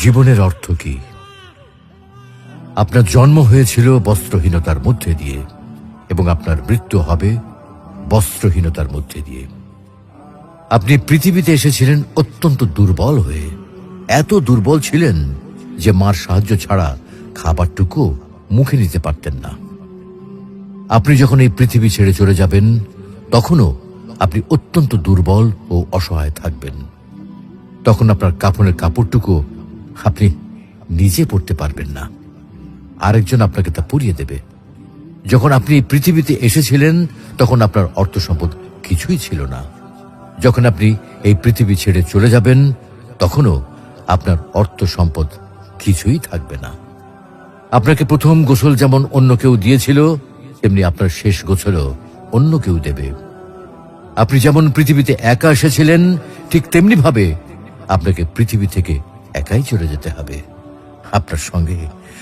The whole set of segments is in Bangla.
জীবনের অর্থ কি? আপনার জন্ম হয়েছিল বস্ত্রহীনতার মধ্যে দিয়ে এবং আপনার মৃত্যু হবে বস্ত্রহীনতার মধ্যে দিয়ে। আপনি পৃথিবীতে এসেছিলেন অত্যন্ত দুর্বল হয়ে। এত দুর্বল ছিলেন যে মার সাহায্য ছাড়া খাবারটুকু মুখে নিতে পারতেন না। আপনি যখন এই পৃথিবী ছেড়ে চলে যাবেন তখনও আপনি অত্যন্ত দুর্বল ও অসহায় থাকবেন। তখন আপনার কাফনের কাপড়টুকু আপনি নিজে পরতে পারবেন না, আরেকজন আপনাকে তা পরিয়ে দেবে। যখন আপনি পৃথিবীতে এসেছিলেন তখন আপনার অর্থ সম্পদ কিছুই ছিল না। যখন আপনি এই পৃথিবী ছেড়ে চলে যাবেন তখনও আপনার অর্থ সম্পদ কিছুই থাকবে না। আপনাকে প্রথম গোসল যেমন অন্য কেউ দিয়েছিল তেমনি আপনার শেষ গোসলও অন্য কেউ দেবে। আপনি যেমন পৃথিবীতে একা এসেছিলেন ঠিক তেমনি ভাবে আপনাকে পৃথিবী থেকে একাই চলে যেতে হবে। আপনার সঙ্গে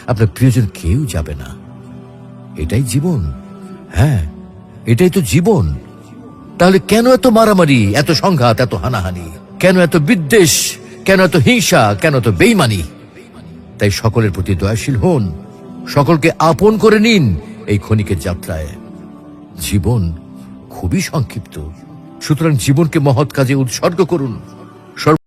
আপনার প্রিয়জন কেউ যাবে না। এটাই জীবন। হ্যাঁ, এটাই তো জীবন। তাহলে কেন এত মারামারি, এত সংঘাত, এত হানাহানি? কেন এত বিদ্বেষ? কেন এত হিংসা? কেন এত বেইমানি? তাই সকলের প্রতি দয়াশীল হন, সকলকে আপন করে নিন এই ক্ষণিকের যাত্রায়। জীবন খুবই সংক্ষিপ্ত, সুতরাং জীবনকে মহৎ কাজে উৎসর্গ করুন।